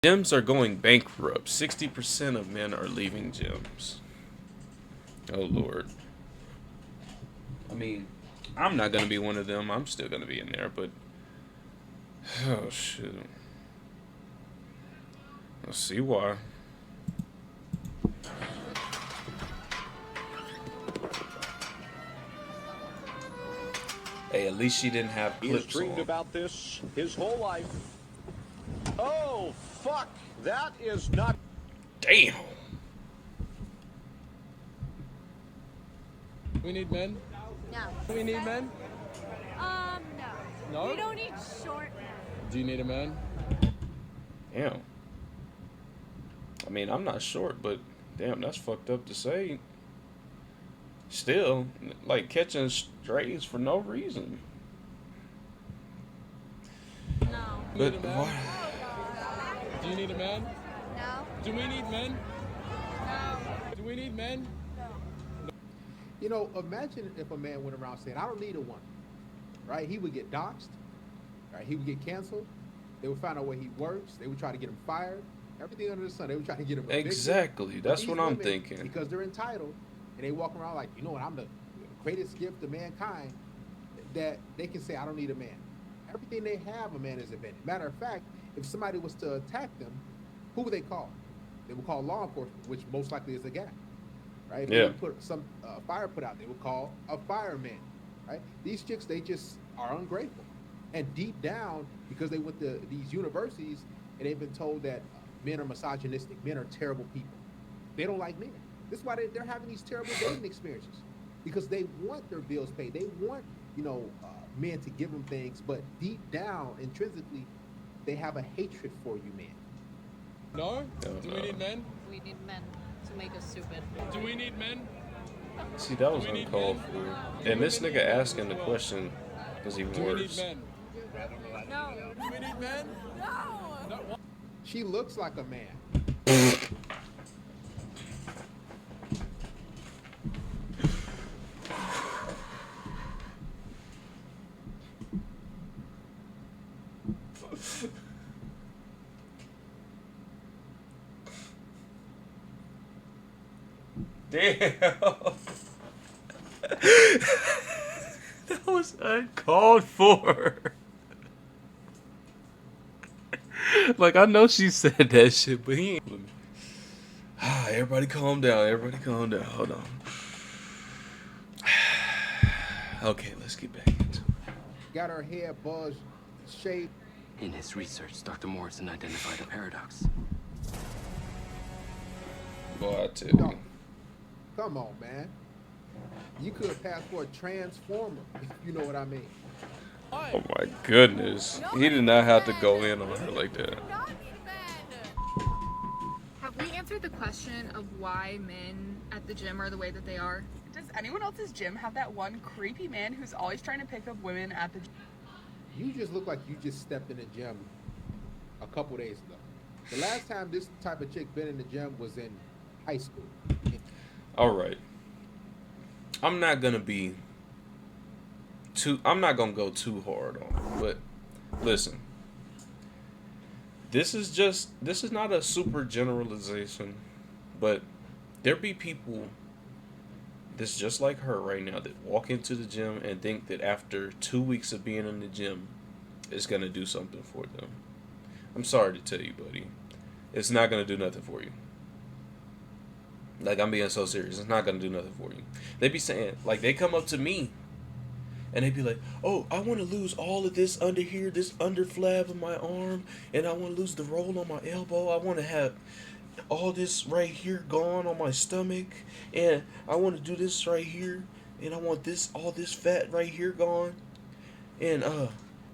Gyms are going bankrupt. 60% of men are leaving gyms. Oh Lord. I mean, I'm not gonna be one of them. I'm still gonna be in there, but oh shoot. Let's see why. Hey, at least she didn't have He has clips dreamed on. about this his whole life. Oh, fuck. That is not. Damn. We need men? No. We need men? No. No? We don't need short men. Do you need a man? Damn. I mean, I'm not short, but damn, that's fucked up to say. Still, like catching strays for no reason. No. But Need a man? why? Do you need a man? No. Do we need men? No. Do we need men? You know, imagine if a man went around saying, I don't need a woman, right? He would get doxxed, right? He would get canceled. They would find out where he works. They would try to get him fired. Everything under the sun. They would try to get him evicted. Exactly. But That's these what I'm women, thinking. Because they're entitled, and they walk around like, you know what, I'm the greatest gift to mankind, that they can say, I don't need a man. Everything they have, a man is invented. Matter of fact, if somebody was to attack them, who would they call? They would call law enforcement, which most likely is a guy. Right? If Yeah. they would put some fire put out, they would call a fireman, right? These chicks, they just are ungrateful. And deep down, because they went to these universities and they've been told that men are misogynistic, men are terrible people. They don't like men. This is why they're having these terrible dating experiences, because they want their bills paid. They want, men to give them things, but deep down, intrinsically, they have a hatred for you, men. No? No, Do no. we need men? We need men to make us stupid. Do we need men? See, that was Do we need uncalled men? for. And this nigga asking the question is even Do we need worse. men? No. Do we need men? No. No. She looks like a man. Damn. That was uncalled for. Like, I know she said that shit, but he ain't. Everybody calm down. Everybody calm down. Hold on. Okay, let's get back into it. Got her hair buzzed, shaved. In his research, Dr. Morrison identified a paradox. Boy, I tell you. No. Come on, man. You could pass for a transformer, if you know what I mean. Oh my goodness. He did not have to go in on her like that. Have we answered the question of why men at the gym are the way that they are? Does anyone else's gym have that one creepy man who's always trying to pick up women at the gym? You just look like you just stepped in the gym a couple days ago. The last time this type of chick been in the gym was in high school. Alright. I'm not gonna go too hard on it, but listen. This is not a super generalization, but there be people that's just like her right now that walk into the gym and think that after 2 weeks of being in the gym, it's gonna do something for them. I'm sorry to tell you, buddy. It's not gonna do nothing for you. Like, I'm being so serious. It's not gonna do nothing for you. They be saying, like, they come up to me and they be like, oh, I want to lose all of this under here, this under flab of my arm, and I want to lose the roll on my elbow. I want to have all this right here gone on my stomach, and I want to do this right here, and I want all this fat right here gone, and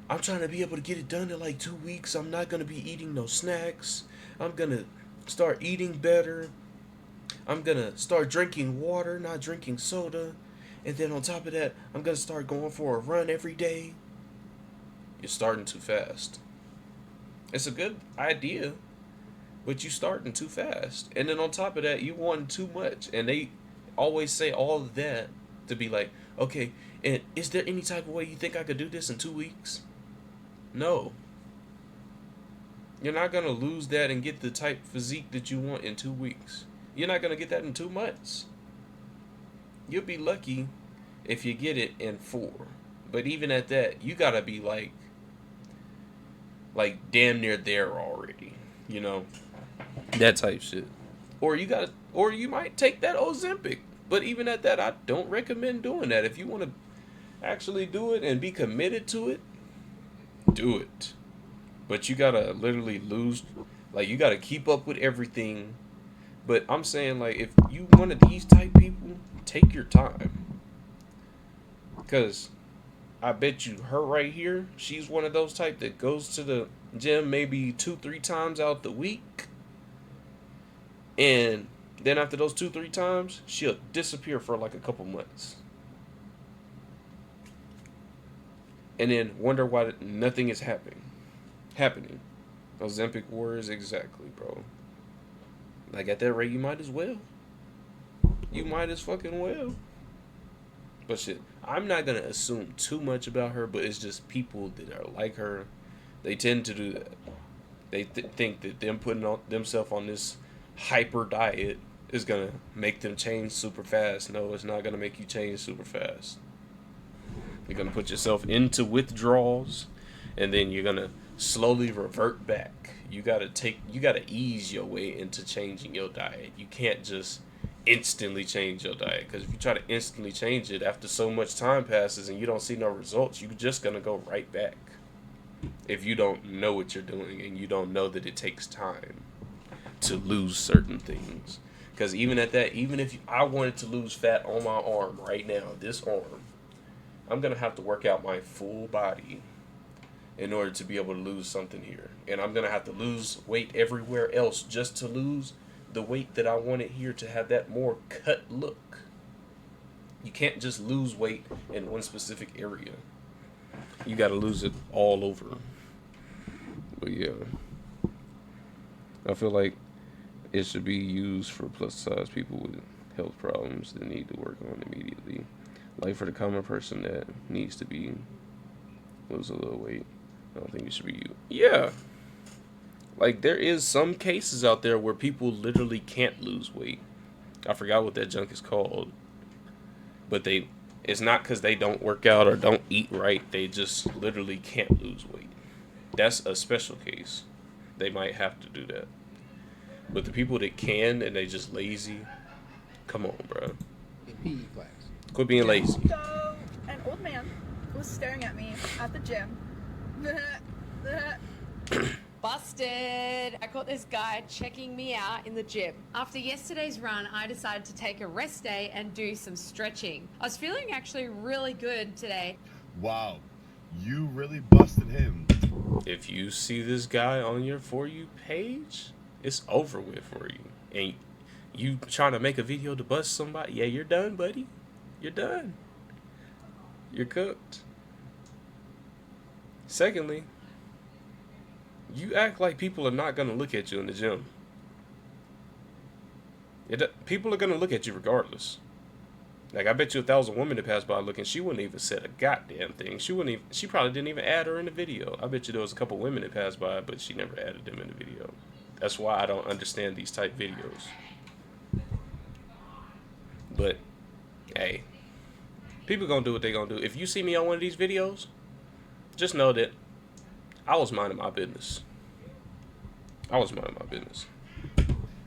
I'm trying to be able to get it done in like 2 weeks. I'm not gonna be eating no snacks. I'm gonna start eating better. I'm gonna start drinking water, not drinking soda. And then on top of that, I'm gonna start going for a run every day. You're starting too fast. It's a good idea, but you starting too fast. And then on top of that, you want too much. And they always say all of that to be like, okay, and is there any type of way you think I could do this in 2 weeks? No. You're not gonna lose that and get the type physique that you want in 2 weeks. You're not gonna get that in 2 months. You'll be lucky if you get it in 4. But even at that, you gotta be like damn near there already. You know? That type shit. Or you might take that Ozempic. But even at that, I don't recommend doing that. If you want to actually do it and be committed to it, do it. But you gotta literally lose, like, you gotta keep up with everything. But I'm saying, like, if you one of these type people, take your time. Because I bet you her right here, she's one of those type that goes to the gym maybe 2-3 times out the week. And then after those 2-3 times, she'll disappear for like a couple months. And then wonder why nothing is happening. Ozempic warriors, exactly, bro. Like, at that rate, you might as well. You might as fucking well. But shit, I'm not gonna assume too much about her, but it's just people that are like her. They tend to do that. They think that them putting themselves on this hyper diet is gonna make them change super fast. No, it's not gonna make you change super fast. You're gonna put yourself into withdrawals, and then you're gonna slowly revert back. You gotta ease your way into changing your diet. You can't just instantly change your diet, because if you try to instantly change it after so much time passes and you don't see no results, you're just gonna go right back. If you don't know what you're doing and you don't know that it takes time to lose certain things. Because even at that, even if I wanted to lose fat on my arm right now, this arm, I'm going to have to work out my full body in order to be able to lose something here. And I'm going to have to lose weight everywhere else just to lose the weight that I wanted here, to have that more cut look. You can't just lose weight in one specific area. You got to lose it all over. But yeah, I feel like it should be used for plus size people with health problems that need to work on immediately. Like for the common person that needs to lose a little weight, I don't think it should be used. Yeah. Like, there is some cases out there where people literally can't lose weight. I forgot what that junk is called. But it's not because they don't work out or don't eat right. They just literally can't lose weight. That's a special case. They might have to do that. But the people that can and they just lazy, come on, bro. In PE class. Quit being lazy. So, an old man was staring at me at the gym. Busted! I caught this guy checking me out in the gym. After yesterday's run, I decided to take a rest day and do some stretching. I was feeling actually really good today. Wow, you really busted him. If you see this guy on your For You page, it's over with for you. And you trying to make a video to bust somebody, yeah, you're done, buddy. You're done. You're cooked. Secondly, you act like people are not going to look at you in the gym. People are going to look at you regardless. Like, I bet you 1,000 women that passed by looking, she wouldn't even said a goddamn thing. She probably didn't even add her in the video. I bet you there was a couple women that passed by, but she never added them in the video. That's why I don't understand these type videos. But, hey, people gonna do what they gonna do. If you see me on one of these videos, just know that I was minding my business.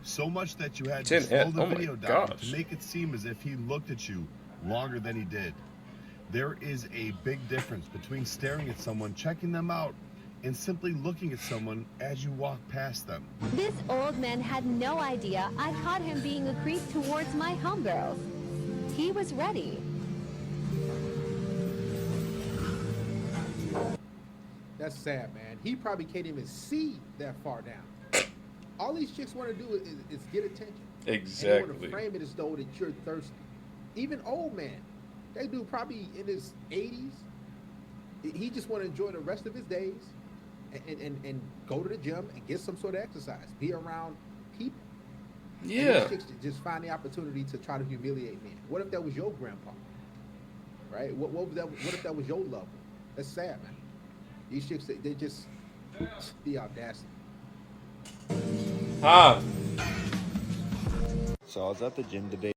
So much that you had to slow the video down to make it seem as if he looked at you longer than he did. There is a big difference between staring at someone, checking them out, and simply looking at someone as you walk past them. This old man had no idea I caught him being a creep towards my homegirls. He was ready. That's sad, man. He probably can't even see that far down. All these chicks want to do is get attention. Exactly. And they want to frame it as though that you're thirsty. Even old man, that dude probably in his 80s. He just want to enjoy the rest of his days and go to the gym and get some sort of exercise. Be around people. Yeah. And these chicks just find the opportunity to try to humiliate men. What if that was your grandpa? Right? What if that was your lover? That's sad, man. These chicks, they just, the audacity. Ah. So I was at the gym today.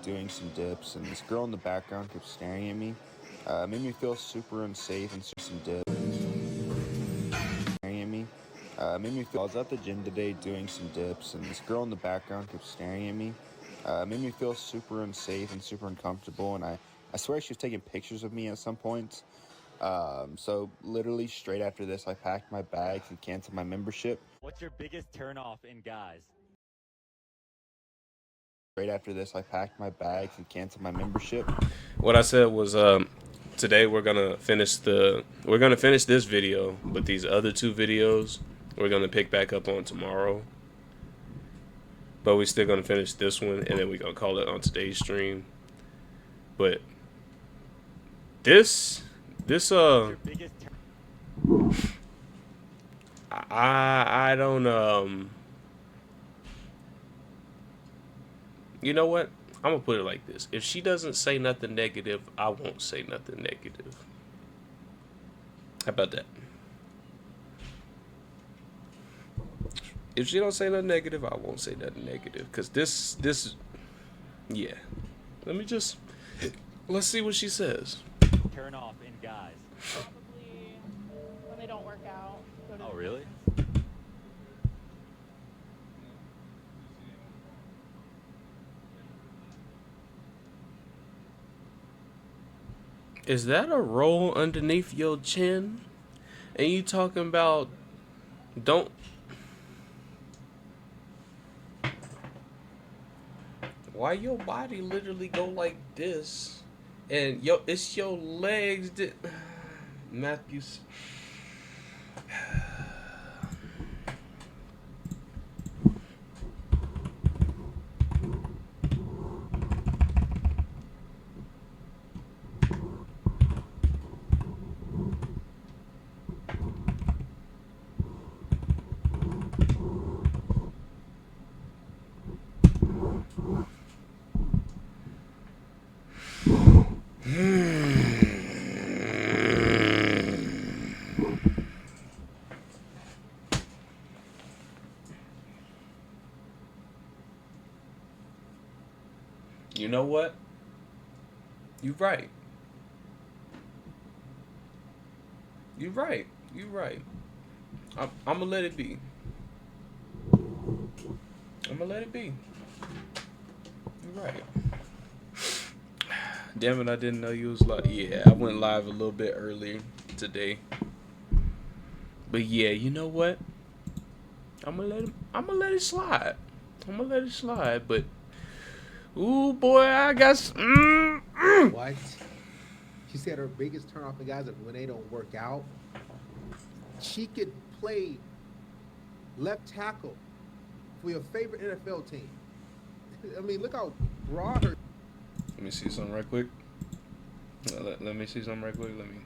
Doing some dips, and this girl in the background kept staring at me. Made me feel super unsafe and some dips. Staring at me. Made me feel. I was at the gym today doing some dips, and this girl in the background kept staring at me. Made me feel super unsafe and super uncomfortable, and I swear she was taking pictures of me at some point. So literally straight after this, I packed my bags and canceled my membership. What's your biggest turnoff in guys? Right after this, I packed my bags and canceled my membership. What I said was, today we're gonna finish this video, but these other two videos we're gonna pick back up on tomorrow. But we're still gonna finish this one, and then we're gonna call it on today's stream. But this I don't you know what? I'm gonna put it like this. If she doesn't say nothing negative, I won't say nothing negative. How about that? If she don't say nothing negative, I won't say nothing negative. Cause this yeah. Let's see what she says. Turn off in guys. Probably when they don't work out. Oh, really? Is that a roll underneath your chin? And you talking about don't... Why your body literally go like this? And it's your legs that... Matthews... You know what? You're right. You're right. You're right. I'm gonna let it be. I'm gonna let it be. You're right. Damn it, I didn't know you was live. Yeah, I went live a little bit earlier today. But yeah, you know what? I'm gonna let it slide. I'm gonna let it slide, but ooh boy, I got What? She said her biggest turn off the guys is when they don't work out. She could play left tackle for your favorite NFL team. I mean, look how broad her. Let me see something right quick. Let me see something right quick. Let me.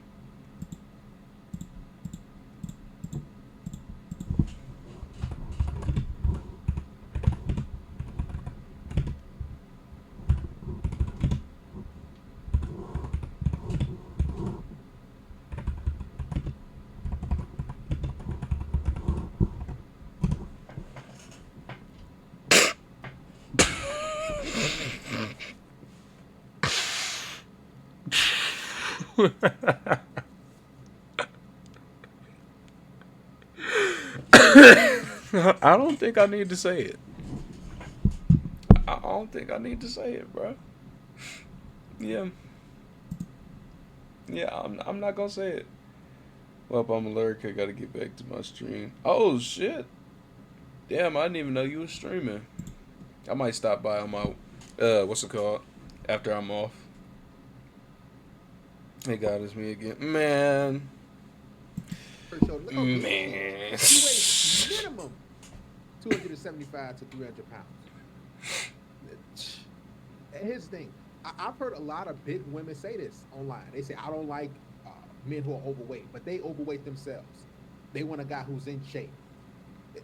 I don't think I need to say it. I don't think I need to say it, bro. Yeah. Yeah, I'm not gonna say it. Well, I'm allergic. I gotta get back to my stream. Oh shit! Damn, I didn't even know you was streaming. I might stop by on my what's it called? After I'm off. Hey God, it's me again, man. Man. She weighs minimum 275 to 300 pounds. Here's the thing. I've heard a lot of big women say this online. They say, I don't like men who are overweight, but they overweight themselves. They want a guy who's in shape.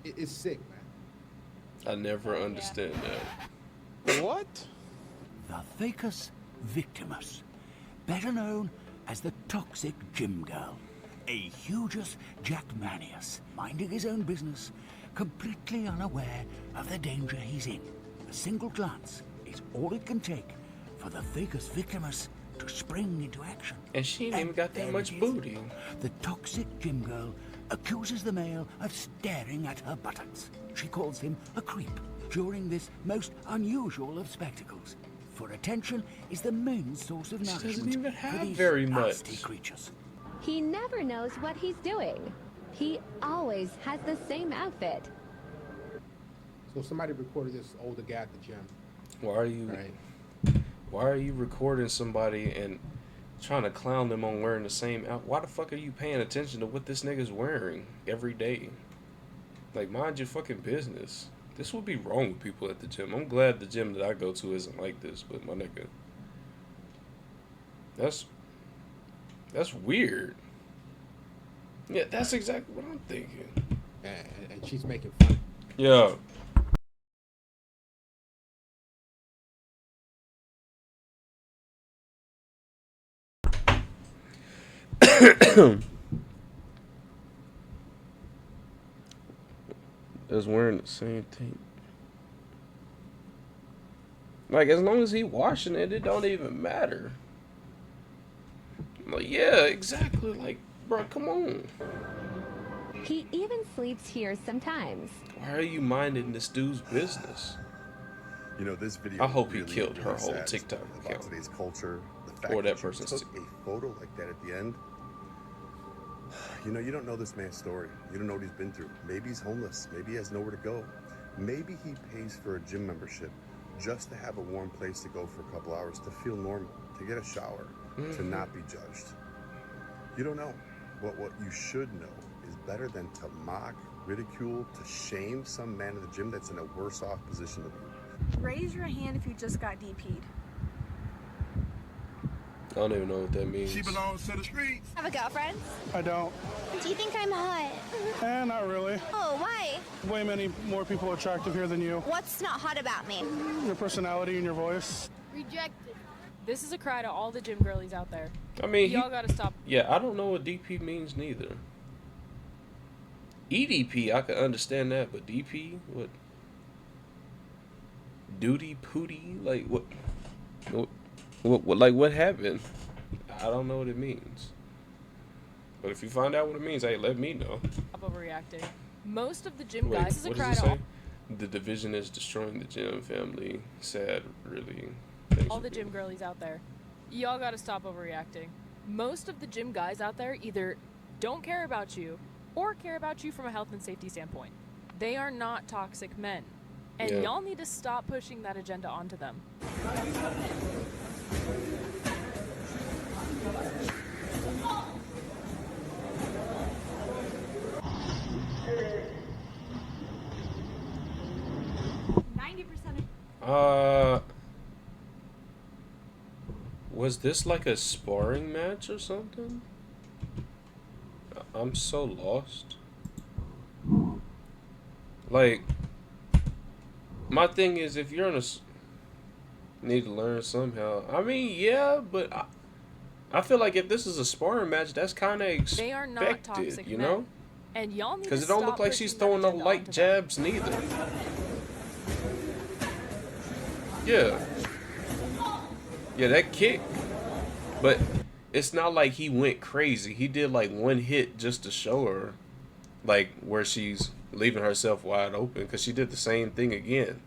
It's sick, man. I never understand that. What? The Ficus victimus, better known as the toxic gym girl. A hugeous Jackmanius, minding his own business, completely unaware of the danger he's in. A single glance is all it can take for the Ficus victimus to spring into action. And she ain't even got that much booty. The toxic gym girl accuses the male of staring at her buttocks. She calls him a creep during this most unusual of spectacles. For attention is the main source of nourishment doesn't even have for these very nasty much creatures. He never knows what he's doing. He always has the same outfit. So somebody recorded this older guy at the gym. Why are you recording somebody and trying to clown them on wearing the same outfit? Why the fuck are you paying attention to what this nigga's wearing every day? Like, mind your fucking business. This would be wrong with people at the gym. I'm glad the gym that I go to isn't like this, but my nigga, that's weird. Yeah, that's exactly what I'm thinking. And she's making fun. Yeah. That's wearing the same thing. Like, as long as he washing it, it don't even matter. I'm like, yeah, exactly. Like, bro, come on. He even sleeps here sometimes. Why are you minding this dude's business? You know, this video I hope really, he killed her really whole says TikTok about account. today's culture, the fact Or that you person's took a photo like that at the end, you know, you don't know this man's story. You don't know what he's been through. Maybe he's homeless. Maybe he has nowhere to go. Maybe he pays for a gym membership just to have a warm place to go for a couple hours, to feel normal, to get a shower, to not be judged. You don't know. What you should know is better than to mock, ridicule, to shame some man in the gym that's in a worse off position than you. Raise your hand if you just got DP'd. I don't even know what that means. She belongs to the streets. Have a girlfriend? I don't. Do you think I'm hot? Not really. Oh, why? Way many more people attractive here than you. What's not hot about me? Your personality and your voice. Rejected. This is a cry to all the gym girlies out there. I mean, y'all gotta stop. Yeah, I don't know what DP means neither. EDP, I can understand that, but DP, what? Duty pooty, like what? Like what happened? I don't know what it means. But if you find out what it means, hey, let me know. Stop overreacting. Most of the gym Wait, guys is a what cry does it to all. say? The division is destroying the gym family. Sad, really. All the gym girlies out there, y'all gotta stop overreacting. Most of the gym guys out there either don't care about you or care about you from a health and safety standpoint. They are not toxic men. And y'all need to stop pushing that agenda onto them. Was this like a sparring match or something? I'm so lost. Like, my thing is, if you're in need to learn somehow. I mean, yeah, but I feel like if this is a sparring match, that's kind of expected, They are not toxic you men. know? And y'all need to Because it don't stop look like pushing she's that throwing no agenda light onto them. jabs neither. Yeah. Yeah, that kick. But it's not like he went crazy. He did like one hit just to show her, like, where she's leaving herself wide open, because she did the same thing again.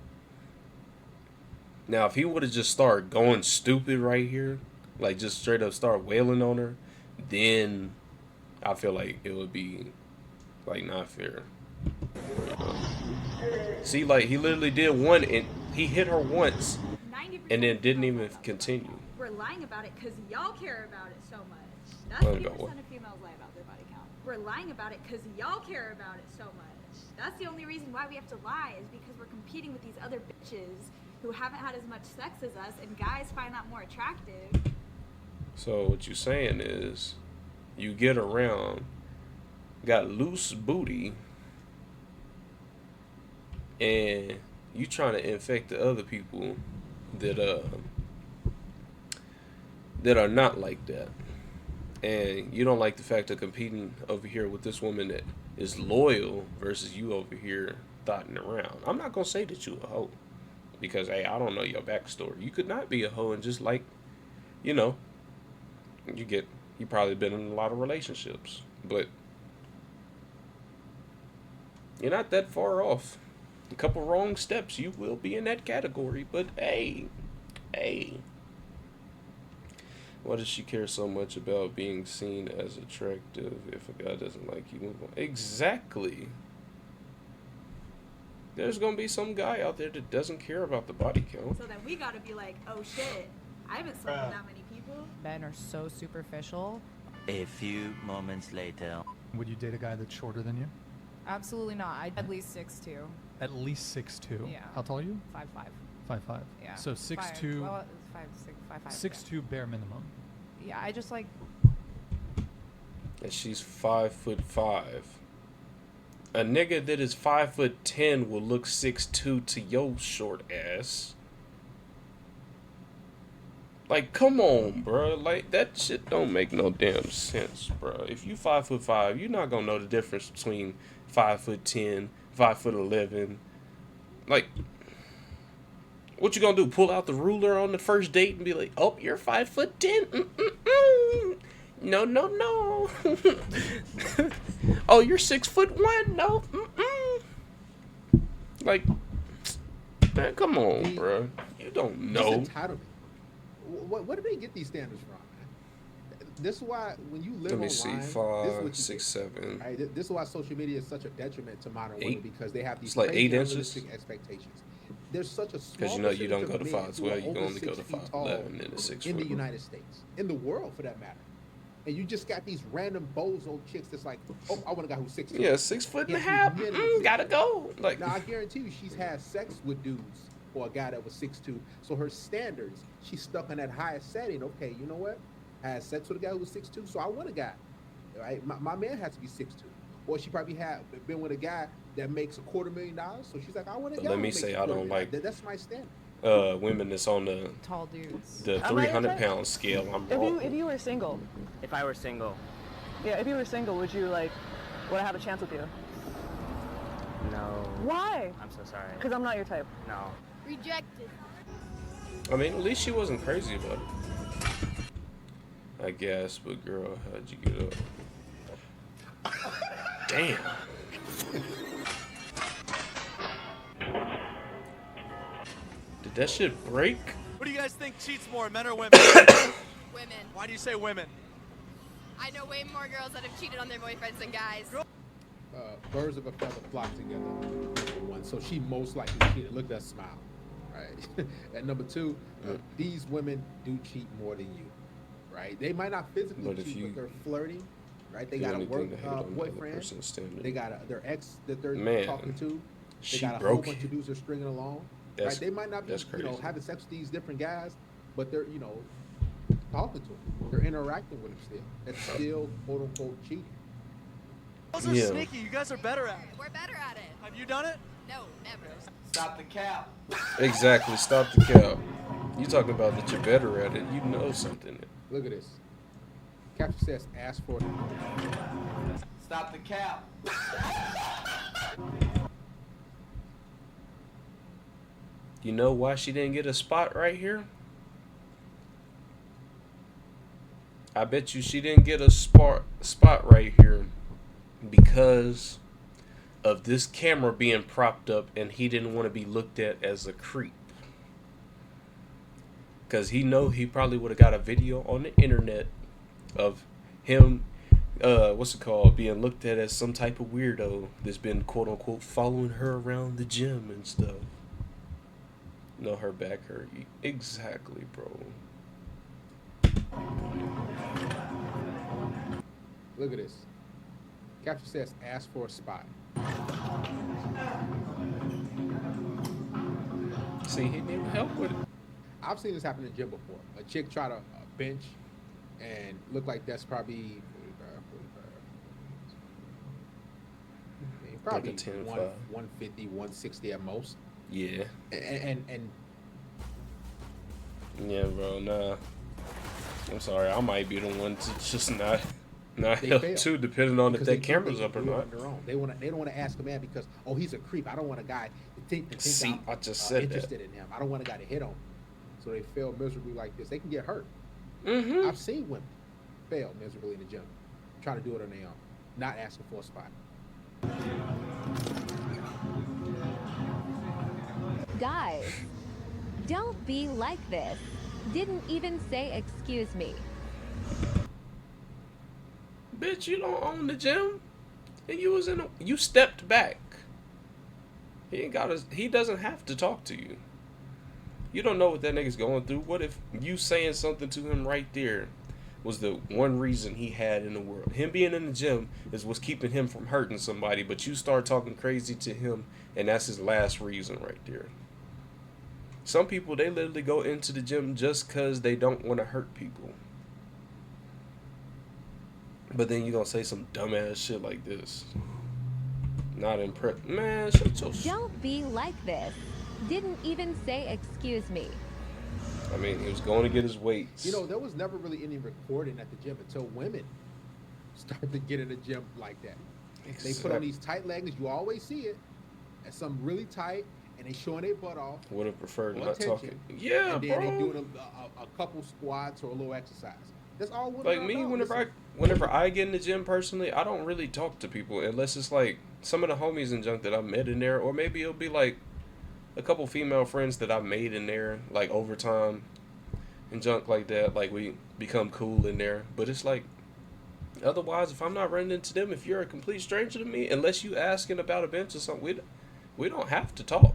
Now, if he would have just started going stupid right here, like just straight up start wailing on her, then I feel like it would be like not fair. You know? See, like he literally did one and he hit her once and then didn't even continue. We're lying about it because y'all care about it so much. Lying That's 50% about what? of females lie about their body count. We're lying about it because y'all care about it so much. That's the only reason why we have to lie, is because we're competing with these other bitches who haven't had as much sex as us, and guys find that more attractive. So what you're saying is, you get around, got loose booty, and you trying to infect the other people that are not like that, and you don't like the fact of competing over here with this woman that is loyal versus you over here thotting around. I'm not gonna say that you a hoe, because hey, I don't know your backstory. You could not be a hoe and just like, you know, you probably been in a lot of relationships, but you're not that far off. A couple wrong steps, you will be in that category. But hey, why does she care so much about being seen as attractive? If a guy doesn't like you, move on. Exactly. There's gonna be some guy out there that doesn't care about the body count. So then we gotta be like, oh shit, I haven't slept with that many people. Men are so superficial. A few moments later. Would you date a guy that's shorter than you? Absolutely not. I'd at least 6'2". At least 6'2". Yeah. How tall are you? 5'5". 5'5". Yeah. So 6'2". Well, 5'6", 5'5". 6'2" bare minimum. Yeah, I just like. And she's 5'5". A nigga that is 5'10" will look 6'2" to your short ass. Like, come on, bro. Like, that shit don't make no damn sense, bro. If you 5'5", you're not gonna know the difference between 5'10", 5'11". Like, what you gonna do? Pull out the ruler on the first date and be like, "Oh, you're 5'10". No, no, no. Oh, you're 6'1". No. Like, man, come on, bro. You don't know. This entitlement. What do they get these standards from, man? This is why when you live Let me online, see, this is 5, what you 6, get. 7, Right? This is why social media is such a detriment to modern 8. women because they have these It's like crazy 8 inches. unrealistic expectations. There's such a Because small you know you percentage don't go of to men who are 5'12", you can over only go 6 to feet tall 5'11" and a 6 in the foot. United States, in the world for that matter. And you just got these random bozo chicks that's like, oh, I want a guy who's 6'2". Yeah, 6'1.5". Minimum 6'2". Gotta go. Like, Now I guarantee you, she's had sex with dudes or a guy that was 6'2". So her standards, she's stuck on that highest setting. Okay, you know what? I had sex with a guy who was 6'2", so I want a guy. Right? My man has to be 6'2". Or she probably had been with a guy that makes $250,000. So she's like, I want a guy. let me who makes say I don't like that's my standard. women that's on the Tall dudes. the 300-pound scale. I'm wrong. If you were single. If I were single. Yeah, if you were single, would I have a chance with you? No. Why? I'm so sorry. Because I'm not your type. No. Rejected. I mean, at least she wasn't crazy about it. I guess, but girl, how'd you get up? Damn. Did that shit break? What do you guys think cheats more, men or women? Women. Why do you say women? I know way more girls that have cheated on their boyfriends than guys. Birds of a feather flock together. One, so she most likely cheated. Look at that smile, right? And number two, these women do cheat more than you, right? They might not physically But if cheat, you but they're flirting, right? They do got a anything work to hate on the other boyfriend. person's standard. They got their ex that they're Man, talking to. They she got a whole broke bunch of dudes they're stringing along. That's- Right? They might not be, that's crazy. having sex with these different guys, but they're, talking to them. They're interacting with them still. That's still quote unquote cheating. Girls are Yeah. sneaky. You guys are better at it. We're better at it. Have you done it? No, never. Stop the cap. Exactly. Stop the cap. You talking about that you're better at it? You know something. Look at this. Caption says, ask for it. Stop the cap. You know why she didn't get a spot right here? I bet you she didn't get a spot right here because of this camera being propped up and he didn't want to be looked at as a creep. Because he probably would have got a video on the internet of him, being looked at as some type of weirdo that's been quote unquote following her around the gym and stuff. No, her back hurt. Exactly, bro. Look at this. Caption says, ask for a spot. See, he didn't even help with it. I've seen this happen in the gym before. A chick try to bench and look like that's probably 45. Probably like a 10, 150, 160 at most. Yeah. And yeah, bro, nah. I'm sorry, I might be the one to just not they help fail. too, depending on if Because that they camera's think up or they can do it not. on their own. They don't want to ask a man because he's a creep. I don't want a guy to think See, I'm I just said interested in him. I don't want a guy to hit on. So they fail miserably like this. They can get hurt. Mm-hmm. I've seen women fail miserably in the gym, trying to do it on their own, not asking for a spot. Guys, don't be like this. Didn't even say excuse me. Bitch, you don't own the gym, and you stepped back. He doesn't have to talk to you. You don't know what that nigga's going through. What if you saying something to him right there was the one reason he had in the world? Him being in the gym is what's keeping him from hurting somebody, but you start talking crazy to him, and that's his last reason right there. Some people, they literally go into the gym just because they don't want to hurt people. But then you're going to say some dumbass shit like this. Not impressed. Man, shut your shit. Don't be like this. Didn't even say excuse me. I mean, he was going to get his weights. There was never really any recording at the gym until women started to get in the gym like that. They put on these tight leggings. You always see it. And some really tight. And they showing their butt off. Would have preferred not attention. talking. Yeah, and then bro. they doing a couple squats or a little exercise. That's all women Like are me, about. whenever I get in the gym personally, I don't really talk to people unless it's like some of the homies and junk that I've met in there, or maybe it'll be like a couple female friends that I've made in there, like over time. and junk like that. Like we become cool in there. But it's like, otherwise, if I'm not running into them, if you're a complete stranger to me, unless you asking about a bench or something, we don't have to talk.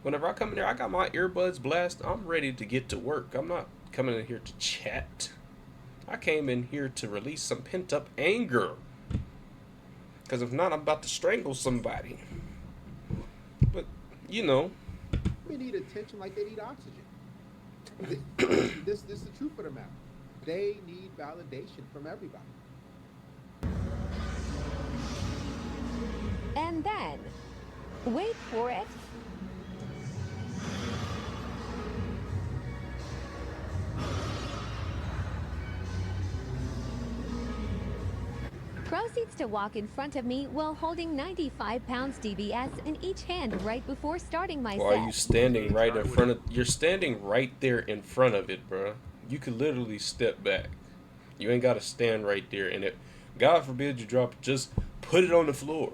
Whenever I come in there, I got my earbuds blasted. I'm ready to get to work. I'm not coming in here to chat. I came in here to release some pent up anger. Because if not, I'm about to strangle somebody. But, you know. They need attention like they need oxygen. This is the truth of the matter. They need validation from everybody. And then, wait for it. Proceeds to walk in front of me while holding 95 pounds DBS in each hand right before starting my Or set. are you standing right in front of... You're standing right there in front of it, bro. You could literally step back. You ain't got to stand right there. And it, God forbid you drop it, just put it on the floor.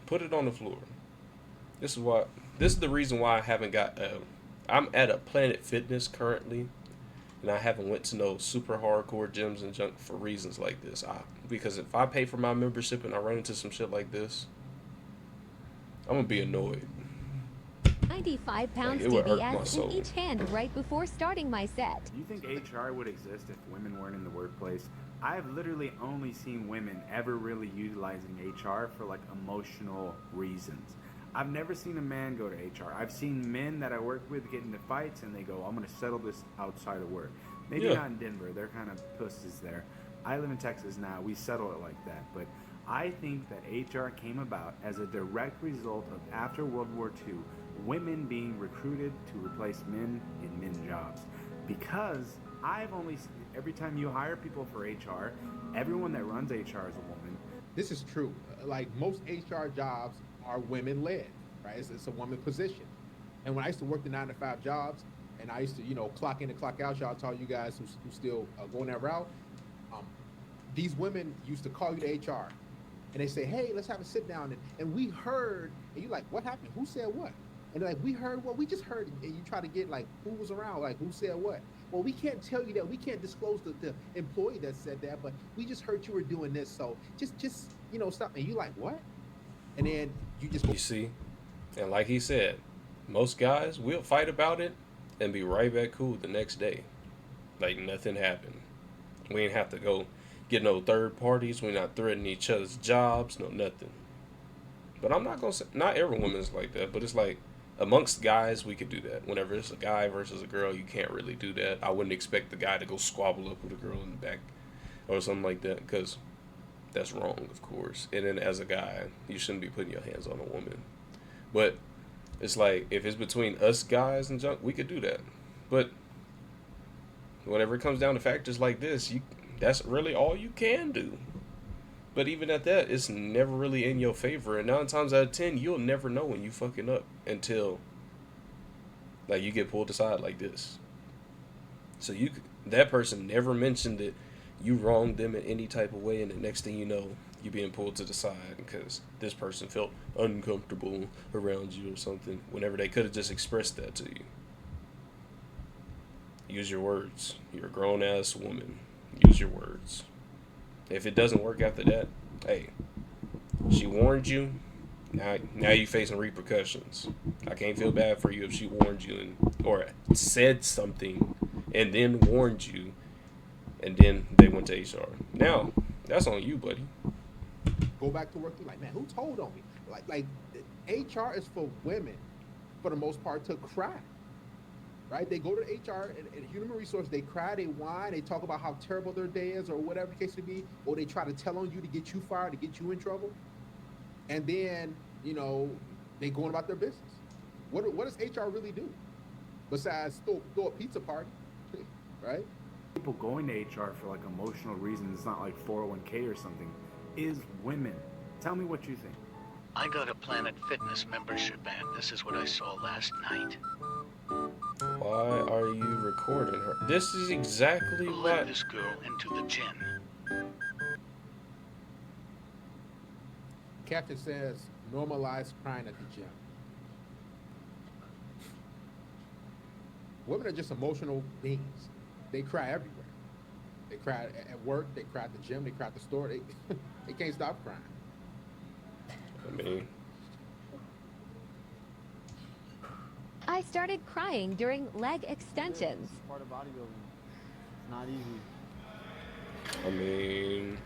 Put it on the floor. This is the reason why I haven't got... I'm at a Planet Fitness currently. And I haven't went to no super hardcore gyms and junk for reasons like this. Because if I pay for my membership and I run into some shit like this, I'm going to be annoyed. 95 pounds like, DBS in each hand right before starting my set. Do you think HR would exist if women weren't in the workplace? I've literally only seen women ever really utilizing HR for like emotional reasons. I've never seen a man go to HR. I've seen men that I work with get into fights and they go, I'm going to settle this outside of work. Maybe not in Denver. They're kind of pussies there. I live in Texas now. We settle it like that. But I think that HR came about as a direct result of, after World War II, women being recruited to replace men in men jobs. Because I've only seen, every time you hire people for HR, everyone that runs HR is a woman. This is true. Like most HR jobs are women led, right? It's a woman position. And when I used to work the 9-to-5 jobs, and I used to, clock in and clock out, y'all tell you guys who still going that route, these women used to call you to HR, and they say, hey, let's have a sit down, and we heard, and you're like, what happened? Who said what? And they're like, we heard what? We just heard, and you try to get like, who was around? Like, who said what? Well, we can't tell you that. We can't disclose the employee that said that, but we just heard you were doing this, so just stop. And you like, what? And then you just go. You see? And like he said, most guys will fight about it and be right back cool the next day. Like nothing happened. We ain't have to go get no third parties. We're not threatening each other's jobs, no nothing. But I'm not going to say, not every woman's like that, but it's like amongst guys, we could do that. Whenever it's a guy versus a girl, you can't really do that. I wouldn't expect the guy to go squabble up with a girl in the back or something like that, because that's wrong, of course. And then as a guy, you shouldn't be putting your hands on a woman. But it's like, if it's between us guys and junk, we could do that. But whenever it comes down to factors like this, that's really all you can do. But even at that, it's never really in your favor. And 9 times out of 10, you'll never know when you fucking up until like you get pulled aside like this. So that person never mentioned that you wronged them in any type of way, and the next thing you know, you're being pulled to the side because this person felt uncomfortable around you or something, whenever they could have just expressed that to you. Use your words. You're a grown-ass woman. Use your words. If it doesn't work after that, hey, she warned you. Now you're facing repercussions. I can't feel bad for you if she warned you or said something and then warned you, and then they went to HR. Now, that's on you, buddy. Go back to work. You're like, man, who told on me? Like HR is for women, for the most part, to cry. Right? They go to HR and human resource, they cry, they whine, they talk about how terrible their day is or whatever the case may be, or they try to tell on you to get you fired, to get you in trouble. And then, they going about their business. What does HR really do? Besides throw a pizza party, right? People going to HR for like emotional reasons, it's not like 401k or something, is women. Tell me what you think. I got a Planet Fitness membership, and this is what I saw last night. Why are you recording her? This is exactly Let this girl into the gym. Captain says, normalize crying at the gym. Women are just emotional beings. They cry everywhere. They cry at work. They cry at the gym. They cry at the store. They can't stop crying. I mean, I started crying during leg extensions. It's part of bodybuilding. It's not easy. I mean,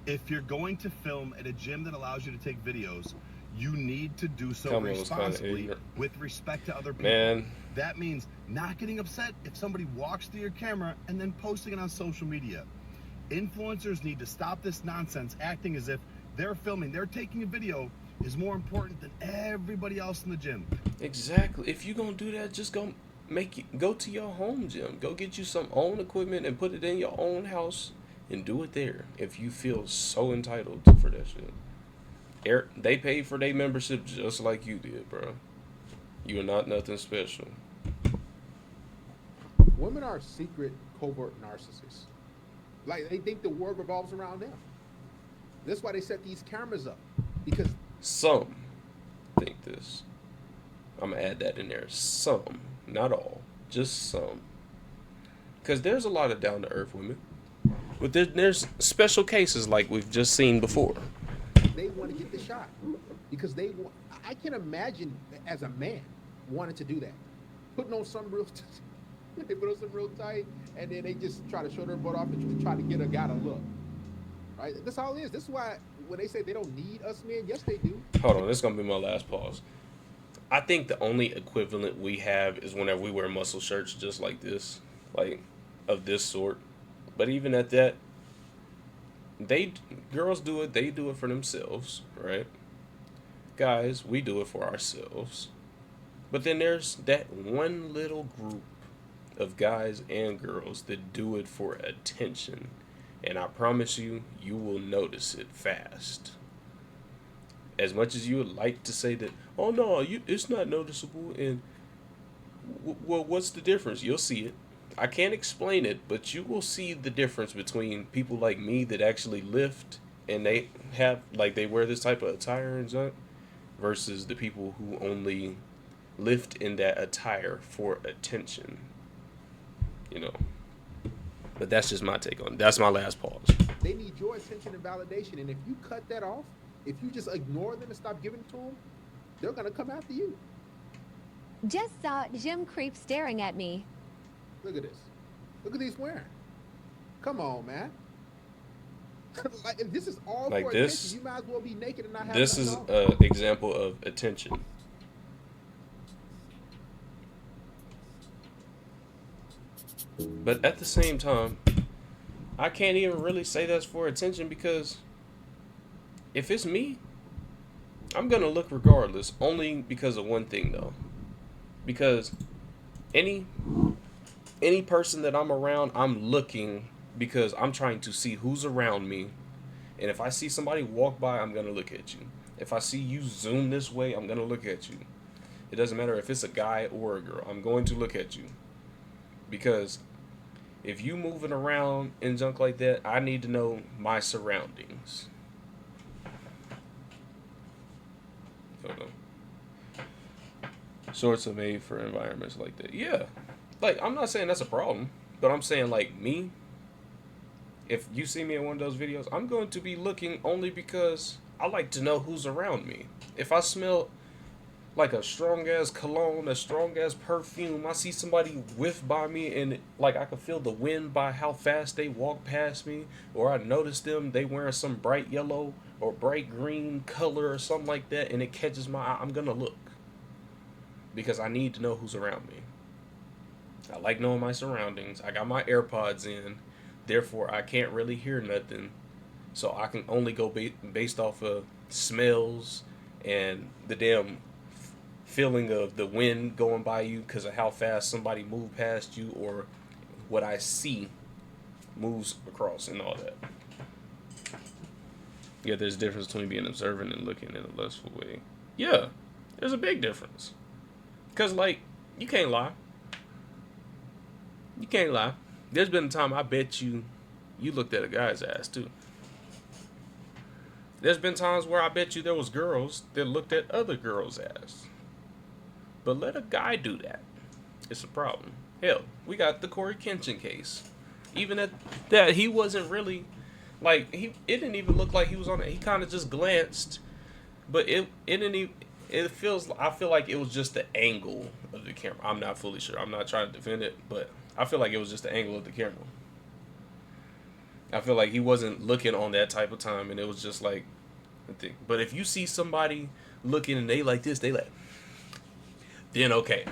If you're going to film at a gym that allows you to take videos, you need to do so Tell me it was kinda responsibly ignorant. with respect to other people. Man. That means not getting upset if somebody walks through your camera and then posting it on social media. Influencers need to stop this nonsense, acting as if they're filming, they're taking a video is more important than everybody else in the gym. exactly. If you gonna do that, just go to your home gym. Go get you some own equipment and put it in your own house and do it there. If you feel so entitled for that shit. They paid for their membership just like you did, bro. You are not nothing special. Women are secret, covert narcissists. Like, they think the world revolves around them. That's why they set these cameras up. Because Some think this. I'm gonna add that in there. Some, not all, just some. Because there's a lot of down to earth women, but there's special cases like we've just seen before. they want to get the shot. Because I can imagine as a man wanting to do that. Putting on some real they put on some real tight, and then they just try to show their butt off and try to get a guy to look. Right? That's all it is. This is why when they say they don't need us men, yes they do. Hold on, this is gonna be my last pause. I think the only equivalent we have is whenever we wear muscle shirts just like this, like of this sort. But even at that, girls do it. They do it for themselves, right? Guys, we do it for ourselves. But then there's that one little group of guys and girls that do it for attention. And I promise you, you will notice it fast. As much as you would like to say that, oh no, it's not noticeable, and well, what's the difference? You'll see it. I can't explain it, but you will see the difference between people like me that actually lift and they wear this type of attire and junk versus the people who only lift in that attire for attention. You know. But that's just my take on it. That's my last pause. They need your attention and validation, and if you cut that off, if you just ignore them and stop giving it to them, they're gonna come after you. Just saw gym creep staring at me. Look at this. Look at these wearing. Come on, man. Like, if this is all like for this, attention, you might as well be naked and not have this is on. an example of attention. But at the same time, I can't even really say that's for attention because if it's me, I'm going to look regardless, only because of one thing though. Because any person that I'm around, I'm looking because I'm trying to see who's around me. And if I see somebody walk by, I'm going to look at you. If I see you zoom this way, I'm going to look at you. It doesn't matter if it's a guy or a girl. I'm going to look at you. Because if you moving around and junk like that, I need to know my surroundings. Hold on. Shorts are made for environments like that. Yeah. Like, I'm not saying that's a problem. But I'm saying, like, me, if you see me in one of those videos, I'm going to be looking only because I like to know who's around me. If I smell like a strong-ass cologne, a strong-ass perfume, I see somebody whiff by me and, like, I can feel the wind by how fast they walk past me, or I notice them, they wearing some bright yellow or bright green color or something like that, and it catches my eye, I'm going to look. Because I need to know who's around me. I like knowing my surroundings. I got my AirPods in. Therefore, I can't really hear nothing. So I can only go based off of smells and the damn feeling of the wind going by you because of how fast somebody moved past you or what I see moves across and all that. Yeah, there's a difference between being observant and looking in a lustful way. Yeah, there's a big difference. Because, like, you can't lie. You can't lie. There's been a time I bet you looked at a guy's ass, too. There's been times where I bet you there was girls that looked at other girls' ass. But let a guy do that. It's a problem. Hell, we got the Corey Kenshin case. Even at that, he wasn't really like it didn't even look like he was on it. He kind of just glanced, but it didn't even. I feel like it was just the angle of the camera. I'm not fully sure. I'm not trying to defend it, but I feel like it was just the angle of the camera. I feel like he wasn't looking on that type of time, and it was just like I think. But if you see somebody looking and they like this, they like, then okay,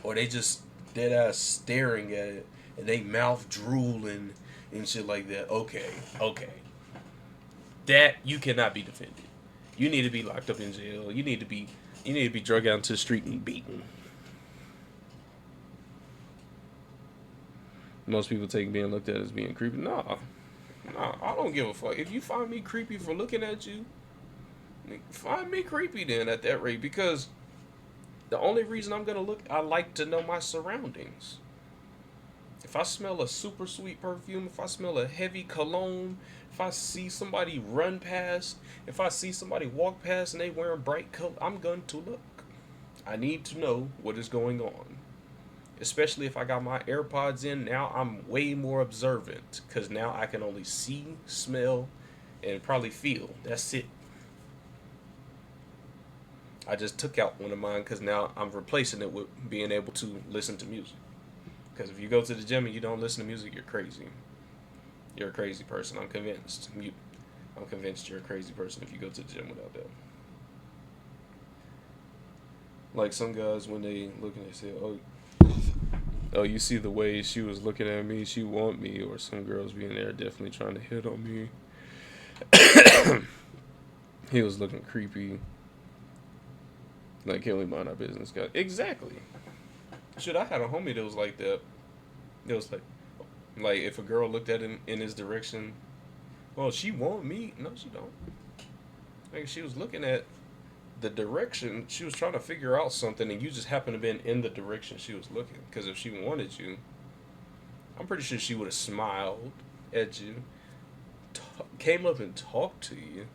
or they just dead ass staring at it and they mouth drooling and shit like that. Okay, that you cannot be defended. You need to be locked up in jail. You need to be drug out into the street and beaten. Most people take being looked at as being creepy. Nah, I don't give a fuck. If you find me creepy for looking at you, find me creepy then at that rate, because the only reason I'm gonna look, I like to know my surroundings. If I smell a super sweet perfume, if I smell a heavy cologne, if I see somebody run past, if I see somebody walk past and they wearing bright color, I'm going to look. I need to know what is going on. Especially if I got my AirPods in, now I'm way more observant, because now I can only see, smell, and probably feel. That's it. I just took out one of mine because now I'm replacing it with being able to listen to music. Because if you go to the gym and you don't listen to music, you're crazy. You're a crazy person. I'm convinced. I'm convinced you're a crazy person if you go to the gym without that. Like some guys, when they look and they say, oh, you see the way she was looking at me, she want me, or some girls being there definitely trying to hit on me. He was looking creepy. Like, can we mind our business, guys? Exactly. Shit, I had a homie that was like that. It was like if a girl looked at him in his direction, well, she want me. No, she don't. Like, she was looking at the direction. She was trying to figure out something, and you just happened to been in the direction she was looking. Because if she wanted you, I'm pretty sure she would have smiled at you, came up and talked to you,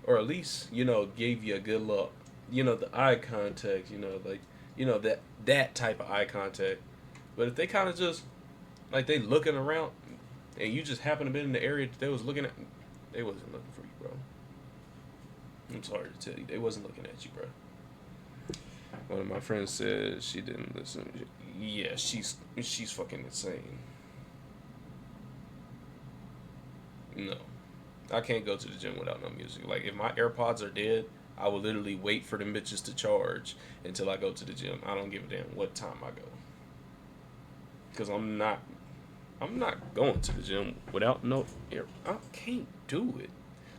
or at least, gave you a good look. The eye contact, that type of eye contact. But if they kind of just, like, they looking around, and you just happen to be in the area that they was looking at, they wasn't looking for you, bro. I'm sorry to tell you, they wasn't looking at you, bro. One of my friends said she didn't listen. Yeah, she's fucking insane. No. I can't go to the gym without no music. Like, if my AirPods are dead, I will literally wait for the bitches to charge until I go to the gym. I don't give a damn what time I go. Because I'm not going to the gym without no air. I can't do it.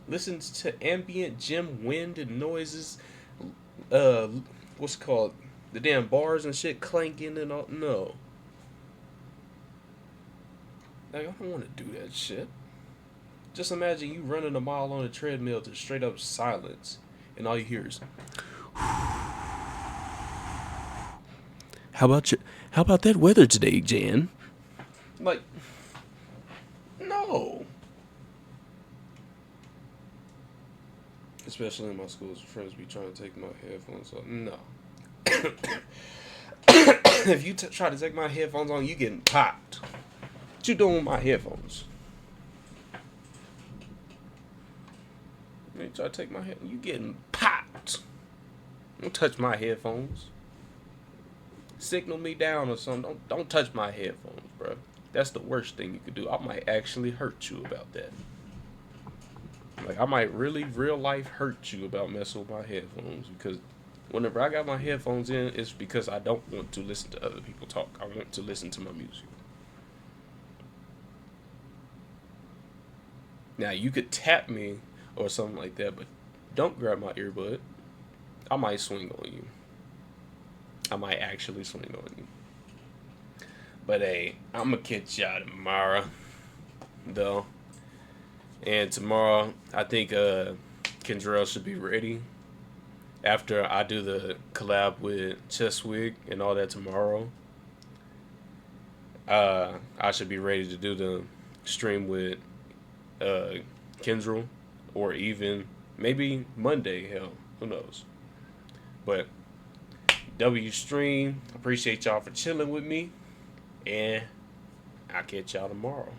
Listen to ambient gym wind and noises. What's it called? The damn bars and shit clanking and all. No. Like, I don't want to do that shit. Just imagine you running a mile on a treadmill to straight up silence. And all you hear is, how about that weather today, Jan? Like, no. Especially in my schools, friends be trying to take my headphones off. No. If you try to take my headphones on, you getting popped. What you doing with my headphones? You try to take my head, you getting popped. Don't touch my headphones. Signal me down or something. Don't touch my headphones, bro. That's the worst thing you could do. I might actually hurt you about that. Like, I might really, real life hurt you about messing with my headphones, because whenever I got my headphones in, it's because I don't want to listen to other people talk. I want to listen to my music. Now, you could tap me or something like that, but don't grab my earbud. I might swing on you. I might actually swing on you. But hey, I'm gonna catch y'all tomorrow, though. And tomorrow, I think Kendrell should be ready. After I do the collab with Chesswig and all that tomorrow, I should be ready to do the stream with Kendrell or even maybe Monday. Hell, who knows? But W Stream, appreciate y'all for chilling with me, and I'll catch y'all tomorrow.